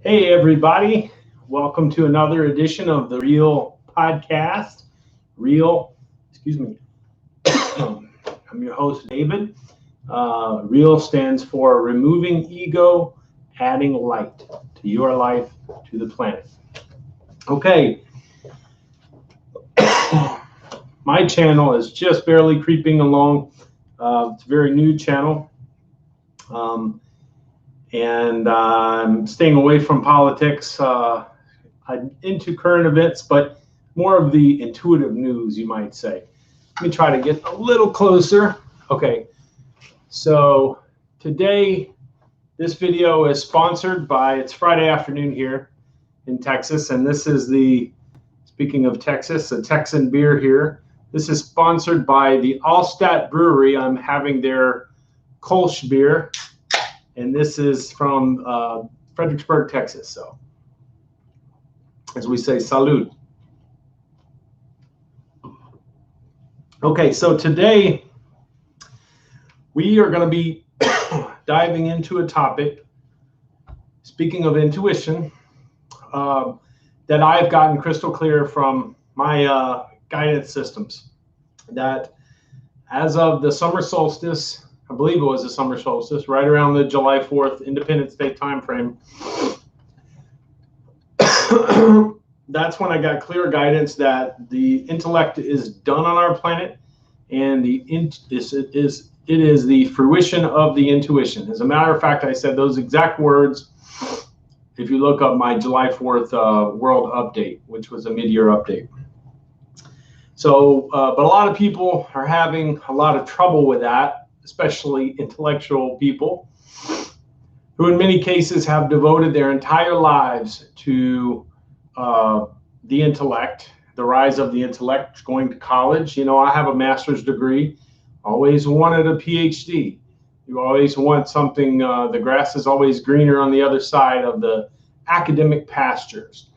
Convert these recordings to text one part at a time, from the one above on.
Hey, everybody. Welcome to another edition of the r.e.a.l podcast. Excuse me. I'm your host, David. r.e.a.l stands for Removing Ego, Adding Light to Your Life, to the Planet. Okay. My channel is just barely creeping along. It's a very new channel. And I'm staying away from politics. I'm into current events, but more of the intuitive news, you might say. Let me try to get a little closer. Okay, so today, this video is sponsored by, it's Friday afternoon here in Texas, and this is speaking of Texas, a Texan beer here. This is sponsored by the Allstat Brewery. I'm having their Kolsch beer. And this is from Fredericksburg, Texas. So, as we say, salud. Okay, so today we are going to be diving into a topic, speaking of intuition, that I've gotten crystal clear from my guidance systems. That as of the summer solstice, I believe it was the summer solstice, right around the July 4th Independence Day time frame. That's when I got clear guidance that the intellect is done on our planet, and it is the fruition of the intuition. As a matter of fact, I said those exact words if you look up my July 4th world update, which was a mid-year update. So, but a lot of people are having a lot of trouble with that, especially intellectual people, who in many cases have devoted their entire lives to the intellect, the rise of the intellect, going to college. You know, I have a master's degree, always wanted a PhD. You always want something, the grass is always greener on the other side of the academic pastures,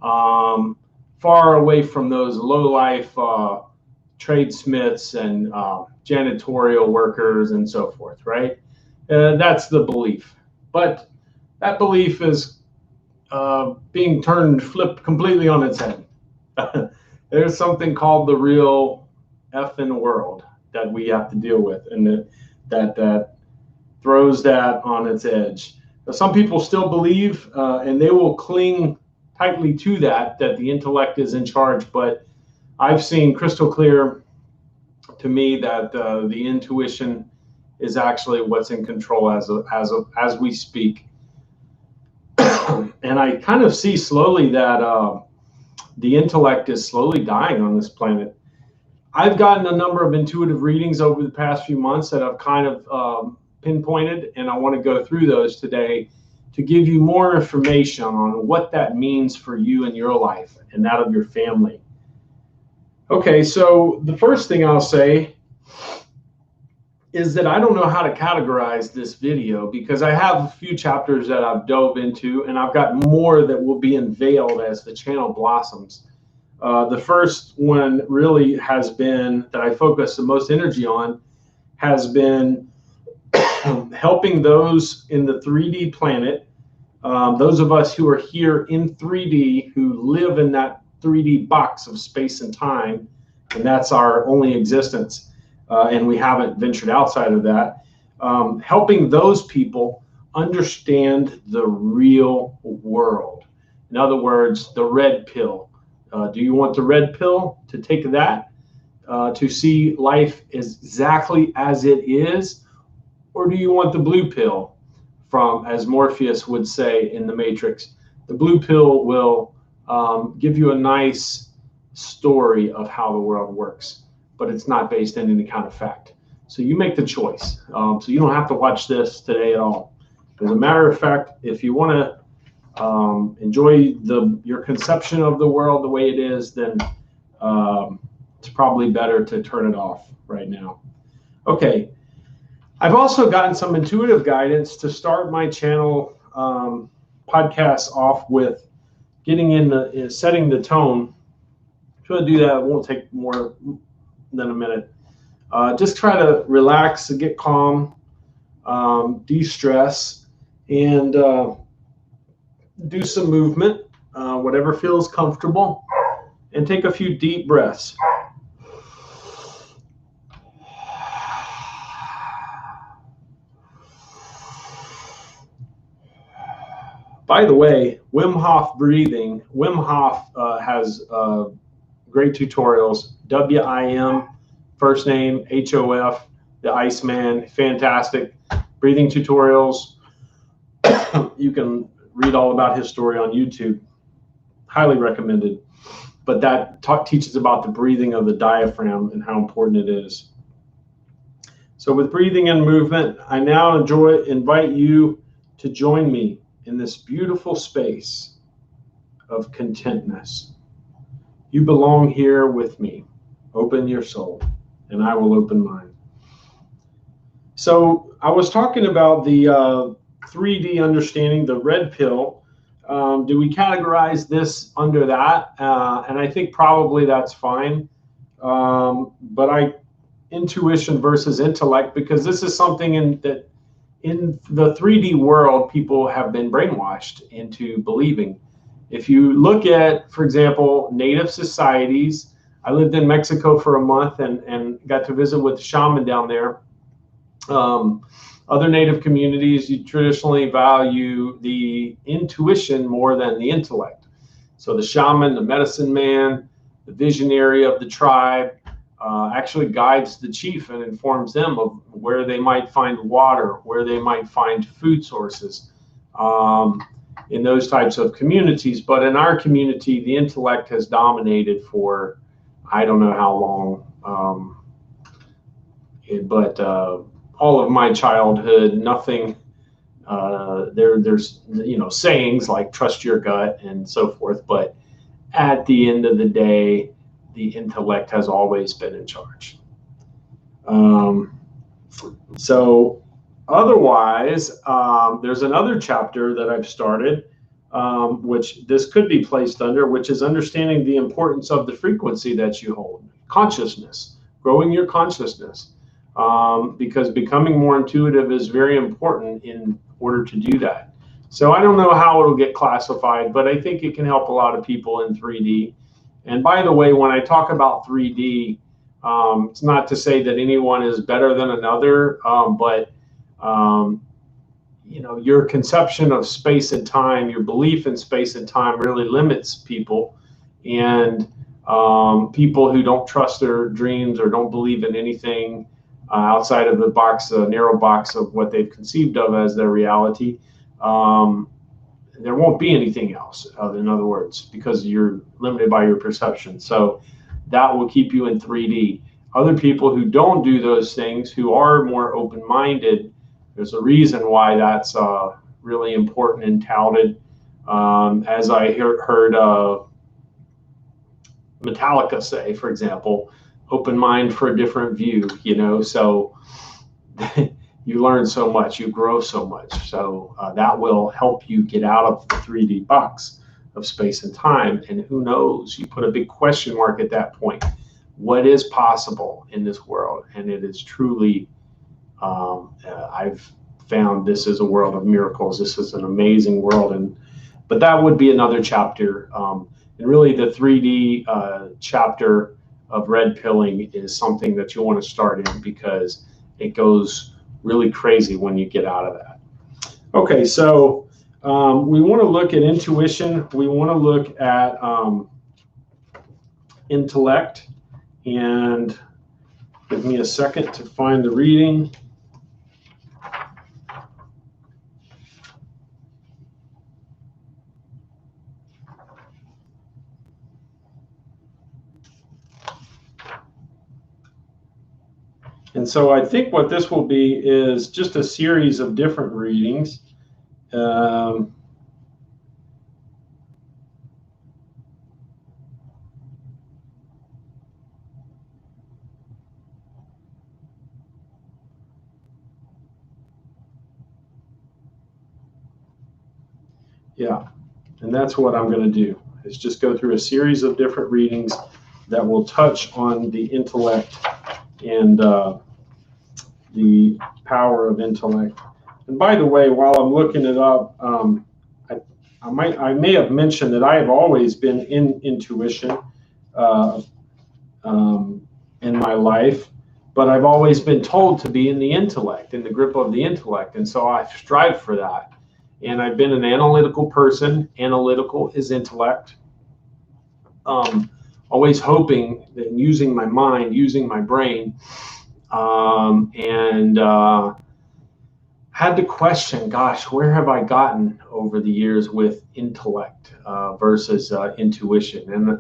far away from those low-life tradesmiths and janitorial workers and so forth, right? That's the belief. But that belief is being flipped completely on its head. There's something called the real effing world that we have to deal with, and that throws that on its edge. Now, some people still believe, and they will cling tightly to that the intellect is in charge, but I've seen crystal clear to me that the intuition is actually what's in control as we speak. And I kind of see slowly that the intellect is slowly dying on this planet. I've gotten a number of intuitive readings over the past few months that I've kind of pinpointed, and I want to go through those today to give you more information on what that means for you and your life and that of your family. Okay, so the first thing I'll say is that I don't know how to categorize this video, because I have a few chapters that I've dove into, and I've got more that will be unveiled as the channel blossoms. The first one really has been, that I focus the most energy on, has been helping those in the 3D planet, those of us who are here in 3D, who live in that 3D box of space and time, and that's our only existence, and we haven't ventured outside of that, helping those people understand the real world. In other words, the red pill. Do you want the red pill? To take that, to see life exactly as it is, or do you want the blue pill, from, as Morpheus would say in the Matrix? The blue pill will give you a nice story of how the world works, but it's not based in any kind of fact. So you make the choice. So you don't have to watch this today at all. As a matter of fact, if you want to enjoy your conception of the world the way it is, then it's probably better to turn it off right now. Okay. I've also gotten some intuitive guidance to start my channel podcasts off with getting in setting the tone. I'm going to do that. It won't take more than a minute. Just try to relax and get calm, de-stress, and do some movement, whatever feels comfortable, and take a few deep breaths. By the way, Wim Hof breathing. Wim Hof has great tutorials. W-I-M, first name, H-O-F, the Iceman, fantastic breathing tutorials. You can read all about his story on YouTube. Highly recommended. But that teaches about the breathing of the diaphragm and how important it is. So with breathing and movement, I now invite you to join me in this beautiful space of contentness. You belong here with me. Open your soul, and I will open mine. So I was talking about the 3D understanding, the red pill. Do we categorize this under that? And I think probably that's fine. But intuition versus intellect, because this is something in the 3D world, people have been brainwashed into believing. If you look at, for example, native societies, I lived in Mexico for a month and got to visit with the shaman down there. Other native communities, you traditionally value the intuition more than the intellect. So the shaman, the medicine man, the visionary of the tribe, actually guides the chief and informs them of where they might find water, where they might find food sources in those types of communities. But in our community, the intellect has dominated for I don't know how long. But all of my childhood, nothing. There's sayings like trust your gut and so forth. But at the end of the day, the intellect has always been in charge. So otherwise, there's another chapter that I've started, which this could be placed under, which is understanding the importance of the frequency that you hold, consciousness, growing your consciousness, because becoming more intuitive is very important in order to do that. So I don't know how it'll get classified, but I think it can help a lot of people in 3D. And by the way, when I talk about 3D, it's not to say that anyone is better than another, but your conception of space and time, your belief in space and time really limits people. And people who don't trust their dreams or don't believe in anything outside of the box, a narrow box of what they've conceived of as their reality, there won't be anything else, in other words, because you're limited by your perception. So that will keep you in 3D. Other people who don't do those things, who are more open-minded, there's a reason why that's really important and touted. As I heard Metallica say, for example, open mind for a different view, so you learn so much, you grow so much. So that will help you get out of the 3D box of space and time. And who knows, you put a big question mark at that point. What is possible in this world? And it is truly, I've found this is a world of miracles. This is an amazing world. But that would be another chapter. And really the 3D chapter of red pilling is something that you want to start in, because it goes really crazy when you get out of that. Okay, so we want to look at intuition. We want to look at intellect. And give me a second to find the reading. And so I think what this will be is just a series of different readings. Yeah, and that's what I'm going to do, is just go through a series of different readings that will touch on the intellect and the power of intellect. And by the way, while I'm looking it up, I may have mentioned that I have always been in intuition uh, in my life, but I've always been told to be in the intellect, in the grip of the intellect, and so I strive for that. And I've been an analytical person. Analytical is intellect. Um, Always hoping that using my mind, using my brain, and had to question, gosh, where have I gotten over the years with intellect versus intuition? And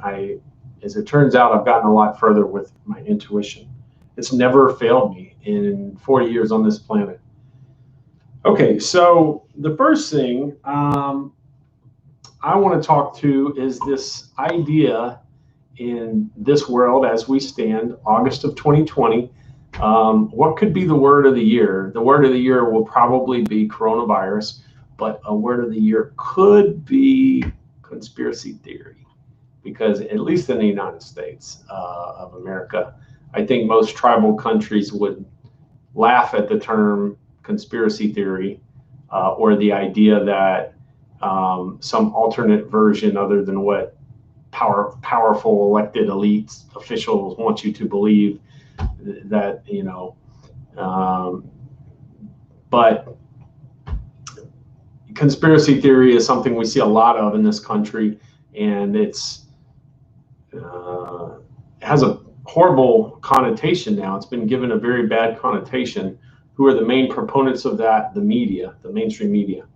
as it turns out, I've gotten a lot further with my intuition. It's never failed me in 40 years on this planet. Okay, so the first thing I want to talk to is this idea in this world as we stand, August of 2020. What could be the word of the year? The word of the year will probably be coronavirus, but a word of the year could be conspiracy theory, because at least in the United States of America, I think most tribal countries would laugh at the term conspiracy theory or the idea that some alternate version other than what powerful elected elites officials want you to believe, that but conspiracy theory is something we see a lot of in this country, and it has a horrible connotation now. It's been given a very bad connotation. Who are the main proponents of that? The media, the mainstream media.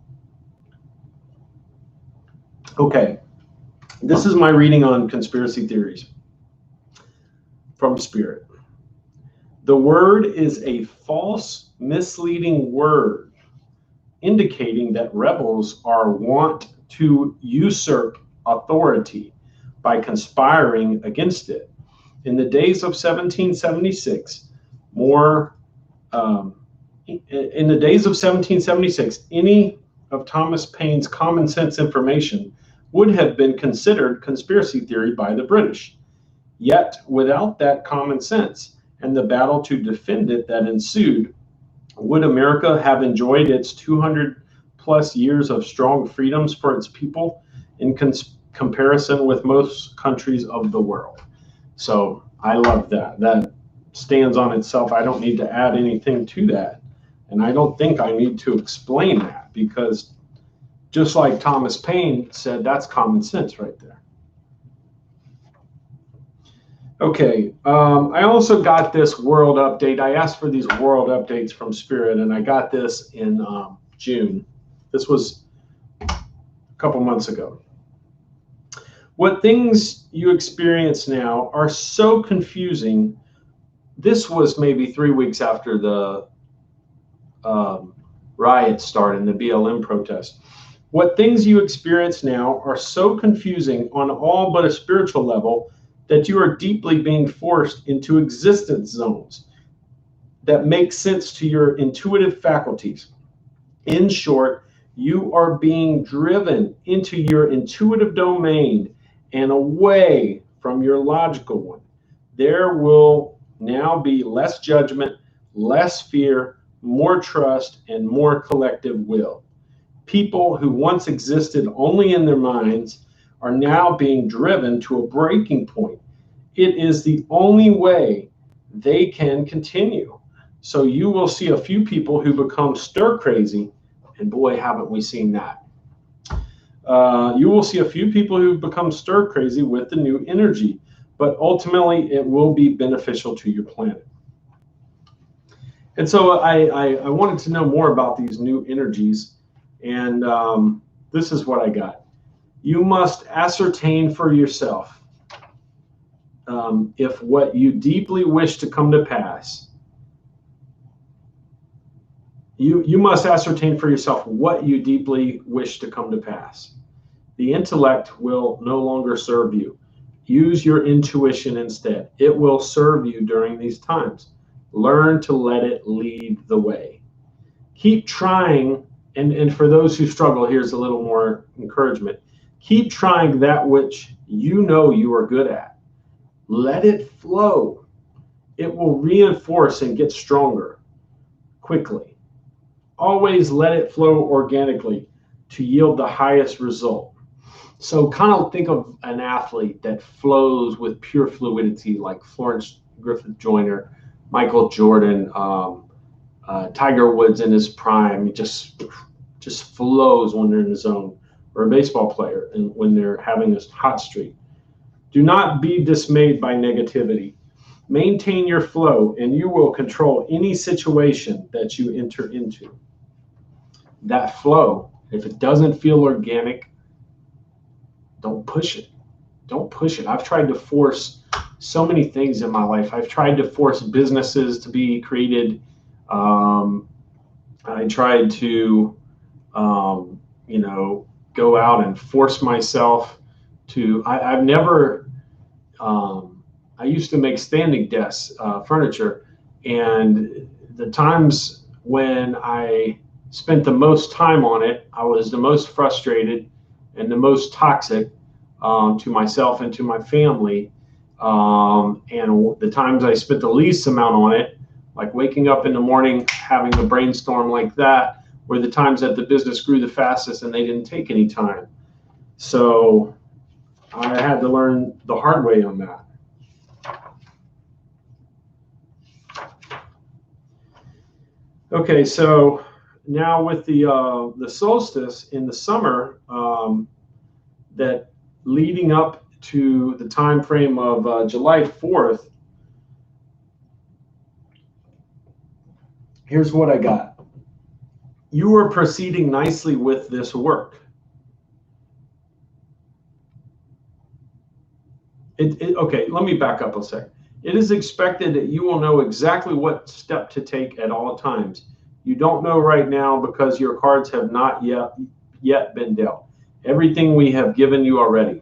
Okay, this is my reading on conspiracy theories from Spirit. The word is a false, misleading word, indicating that rebels are wont to usurp authority by conspiring against it. In the days of 1776, any of Thomas Paine's common sense information would have been considered conspiracy theory by the British. Yet, without that common sense and the battle to defend it that ensued, would America have enjoyed its 200 plus years of strong freedoms for its people in comparison with most countries of the world? So I love that. That stands on itself. I don't need to add anything to that. And I don't think I need to explain that, because just like Thomas Paine said, that's common sense right there. Okay, I also got this world update. I asked for these world updates from Spirit, and I got this in June. This was a couple months ago. What things you experience now are so confusing. This was maybe 3 weeks after the riots started and the BLM protest. What things you experience now are so confusing on all but a spiritual level that you are deeply being forced into existence zones that make sense to your intuitive faculties. In short, you are being driven into your intuitive domain and away from your logical one. There will now be less judgment, less fear, more trust, and more collective will. People who once existed only in their minds are now being driven to a breaking point. It is the only way they can continue. So you will see a few people who become stir crazy, and boy, haven't we seen that. You will see a few people who become stir crazy with the new energy, but ultimately it will be beneficial to your planet. And so I wanted to know more about these new energies, and this is what I got. You must ascertain for yourself if what you deeply wish to come to pass. You must ascertain for yourself what you deeply wish to come to pass. The intellect will no longer serve you. Use your intuition instead. It will serve you during these times. Learn to let it lead the way. Keep trying, and for those who struggle, here's a little more encouragement. Keep trying that which you know you are good at. Let it flow. It will reinforce and get stronger quickly. Always let it flow organically. to yield the highest result. So kind of think of an athlete that flows with pure fluidity, like Florence Griffith Joyner, Michael Jordan, Tiger Woods in his prime. He just flows when they're in the zone, or a baseball player and when they're having this hot streak. Do not be dismayed by negativity. Maintain your flow, and you will control any situation that you enter into. That flow, if it doesn't feel organic, don't push it. Don't push it. I've tried to force so many things in my life. I've tried to force businesses to be created. I tried to, go out and force myself to. I've never. I used to make standing desks, furniture, and the times when I spent the most time on it, I was the most frustrated and the most toxic to myself and to my family. And the times I spent the least amount on it, like waking up in the morning, having a brainstorm like that, were the times that the business grew the fastest and they didn't take any time. So I had to learn the hard way on that. Okay, so now with the solstice in the summer, that leading up to the time frame of July 4th, here's what I got. You are proceeding nicely with this work. Okay, let me back up a sec. It is expected that you will know exactly what step to take at all times. You don't know right now because your cards have not yet been dealt. Everything we have given you already.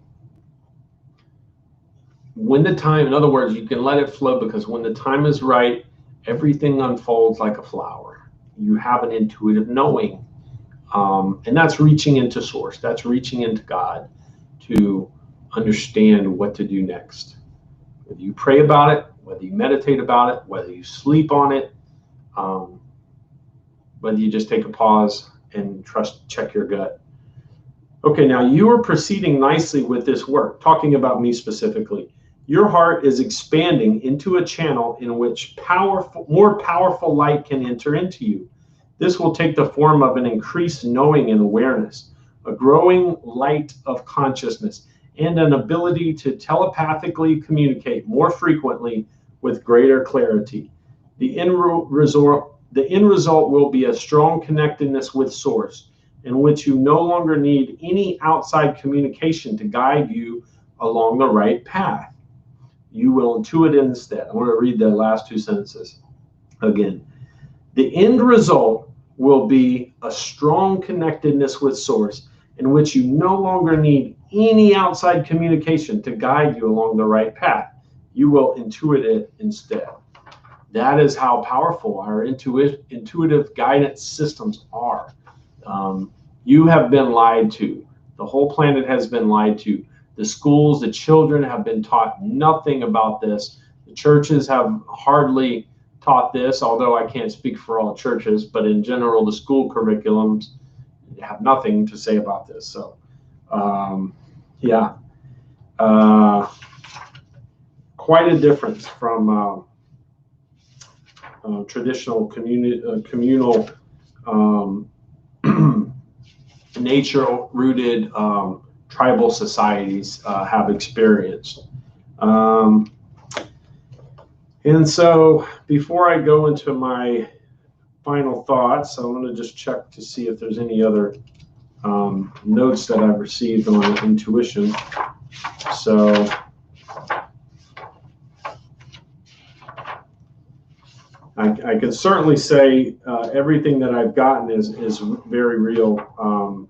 When the time, in other words, you can let it flow, because when the time is right, everything unfolds like a flower. You have an intuitive knowing. And that's reaching into source. That's reaching into God to understand what to do next. Whether you pray about it, whether you meditate about it, whether you sleep on it, whether you just take a pause and check your gut. Okay, now you are proceeding nicely with this work. Talking about me specifically, your heart is expanding into a channel in which more powerful light can enter into you. This will take the form of an increased knowing and awareness, a growing light of consciousness, and an ability to telepathically communicate more frequently with greater clarity. The end result will be a strong connectedness with Source, in which you no longer need any outside communication to guide you along the right path. You will intuit instead. I want to read the last two sentences again. The end result will be a strong connectedness with Source, in which you no longer need any outside communication to guide you along the right path. You will intuit it instead. That is how powerful our intuitive guidance systems are. You have been lied to. The whole planet has been lied to. The schools, the children have been taught nothing about this. The churches have hardly taught this, although I can't speak for all churches, but in general, the school curriculums have nothing to say about this. So, quite a difference from traditional communal nature-rooted tribal societies have experienced. And so before I go into my final thoughts, I want to just check to see if there's any other notes that I've received on intuition. So I can certainly say everything that I've gotten is very real,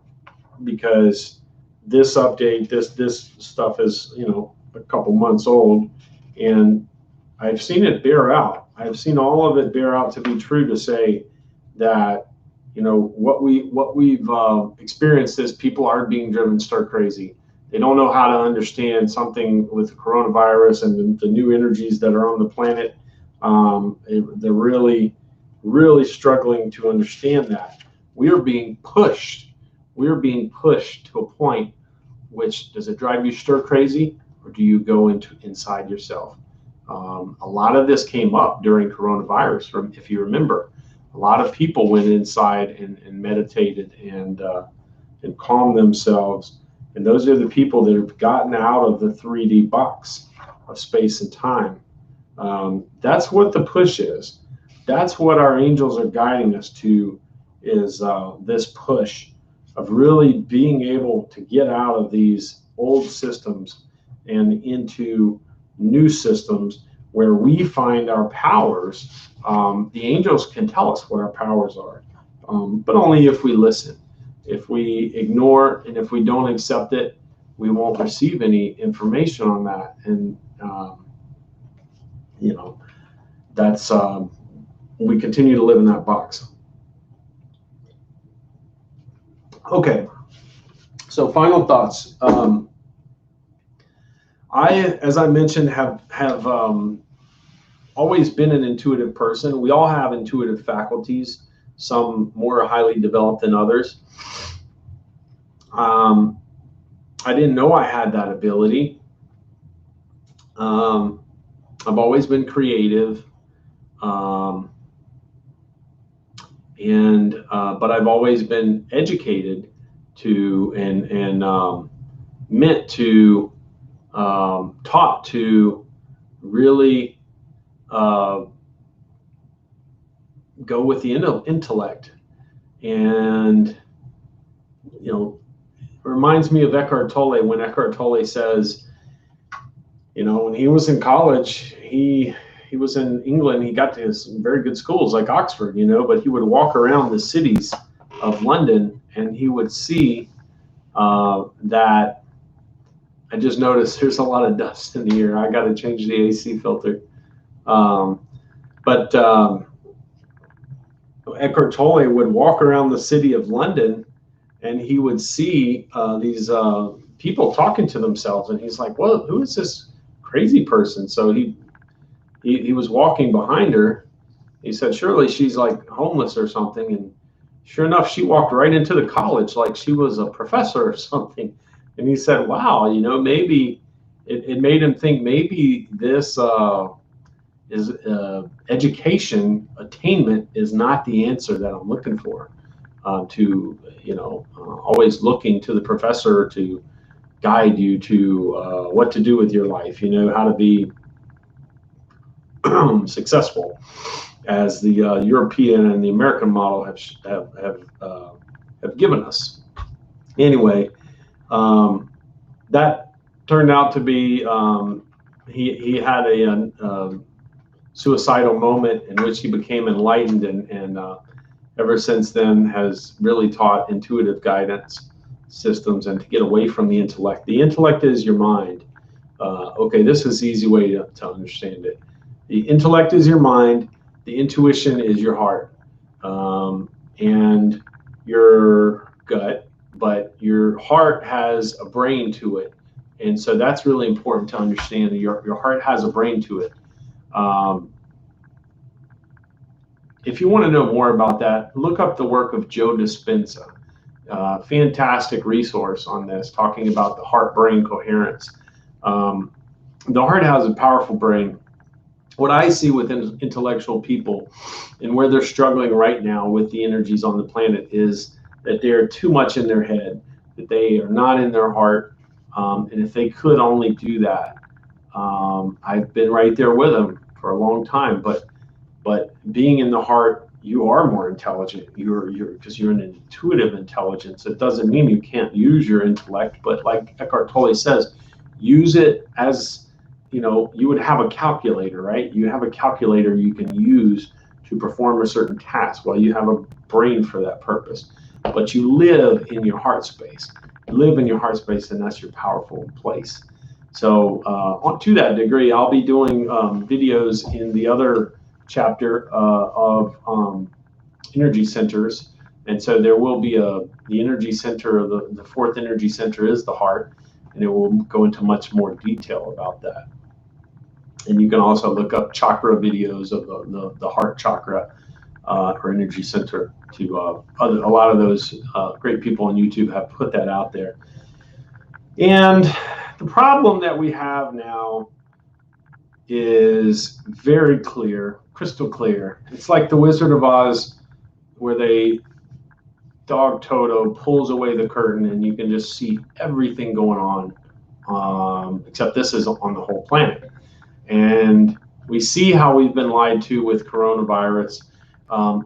because this update, this stuff is, a couple months old, and I've seen it bear out. I've seen all of it bear out to be true, to say that, what we've experienced is people are being driven stark crazy. They don't know how to understand something with the coronavirus and the new energies that are on the planet. They're really, really struggling to understand that. We are being pushed. we're being pushed to a point which, does it drive you stir crazy, or do you go inside yourself? A lot of this came up during coronavirus. If you remember, a lot of people went inside and meditated and calmed themselves. And those are the people that have gotten out of the 3D box of space and time. That's what the push is. That's what our angels are guiding us to, is this push of really being able to get out of these old systems and into new systems where we find our powers. The angels can tell us what our powers are, but only if we listen. If we ignore and if we don't accept it, we won't receive any information on that. And that's we continue to live in that box. Okay, so final thoughts. As I mentioned, have always been an intuitive person. We all have intuitive faculties, some more highly developed than others. I didn't know I had that ability. I've always been creative, but I've always been educated to and meant to, taught to really go with the intellect. And it reminds me of Eckhart Tolle, when Eckhart Tolle says, when he was in college, he was in England. He got to some very good schools like Oxford, but he would walk around the cities of London and he would see that, I just noticed there's a lot of dust in the air. I got to change the AC filter. But Eckhart Tolle would walk around the city of London and he would see these people talking to themselves. And he's like, well, who is this crazy person? So he was walking behind her. He said, surely she's like homeless or something. And sure enough, she walked right into the college like she was a professor or something. And he said, wow, maybe it made him think maybe this is education attainment is not the answer that I'm looking for. Always looking to the professor to guide you to what to do with your life, how to be successful, as the European and the American model have given us. Anyway, that turned out to be he had a suicidal moment in which he became enlightened, and ever since then has really taught intuitive guidance systems and to get away from the intellect. The intellect is your mind. Okay, this is the easy way to understand it. The intellect is your mind. The intuition is your heart and your gut, but your heart has a brain to it. And so that's really important to understand. Your heart has a brain to it. If you want to know more about that, look up the work of Joe Dispenza. Fantastic resource on this, talking about the heart-brain coherence. The heart has a powerful brain. What I see with intellectual people and where they're struggling right now with the energies on the planet is that they're too much in their head, that they are not in their heart. And if they could only do that, I've been right there with them for a long time, but being in the heart, you are more intelligent. Because you're an intuitive intelligence. It doesn't mean you can't use your intellect, but like Eckhart Tolle says, use it as, you would have a calculator, right? You have a calculator you can use to perform a certain task. Well, you have a brain for that purpose, but you live in your heart space. You live in your heart space, and that's your powerful place. So to that degree, I'll be doing videos in the other chapter of energy centers. And so there will be the energy center, the fourth energy center is the heart, and it will go into much more detail about that. And you can also look up chakra videos of the heart chakra or energy center to a lot of those great people on YouTube have put that out there. And the problem that we have now is very clear, crystal clear. It's like the Wizard of Oz, where Dog Toto pulls away the curtain and you can just see everything going on, except this is on the whole planet. And we see how we've been lied to with coronavirus.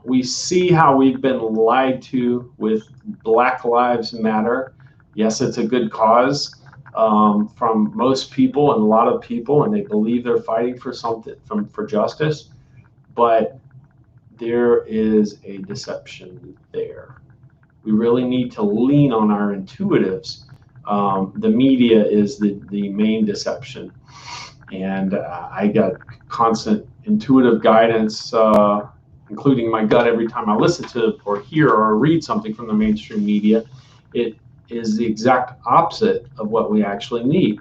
We see how we've been lied to with Black Lives Matter. Yes, it's a good cause from most people and a lot of people, and they believe they're fighting for something, for justice. But there is a deception there. We really need to lean on our intuitives. The media is the main deception. And I got constant intuitive guidance, including my gut, every time I listen to or hear or read something from the mainstream media. It is the exact opposite of what we actually need.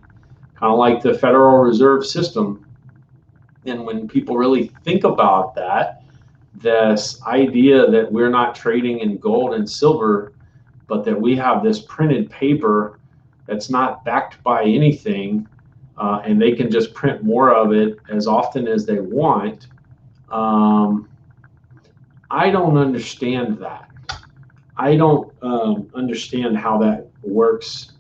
Kind of like the Federal Reserve System. And when people really think about that, this idea that we're not trading in gold and silver, but that we have this printed paper that's not backed by anything, and they can just print more of it as often as they want. I don't understand that. I don't understand how that works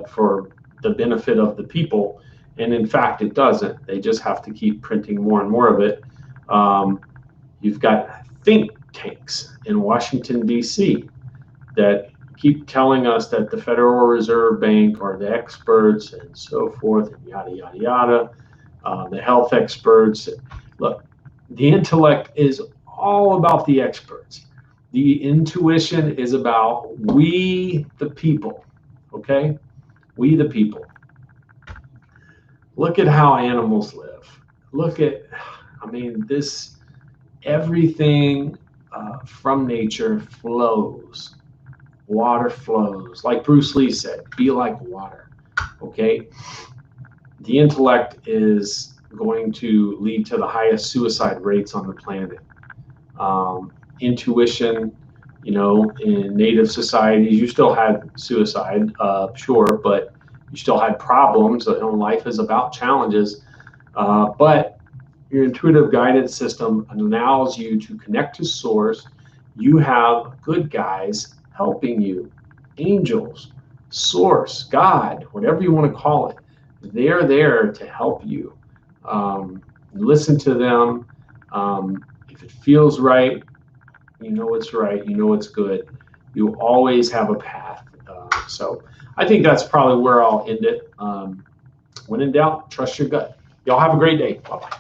for the benefit of the people. And in fact, it doesn't. They just have to keep printing more and more of it. You've got think tanks in Washington, D.C. that keep telling us that the Federal Reserve Bank are the experts and so forth, and yada, yada, yada. The health experts. Look, the intellect is all about the experts. The intuition is about we, the people, okay? We, the people. Look at how animals live. Look at, everything from nature flows. Water flows. Like Bruce Lee said, be like water, okay? The intellect is going to lead to the highest suicide rates on the planet. Intuition, in native societies, you still had suicide, sure, but you still had problems. Life is about challenges, but your intuitive guidance system allows you to connect to source. You have good guys helping you, angels, source, God, whatever you want to call it. They're there to help you. Listen to them. If it feels right, you know it's right, you know it's good. You always have a path. So I think that's probably where I'll end it. When in doubt, trust your gut. Y'all have a great day. Bye-bye.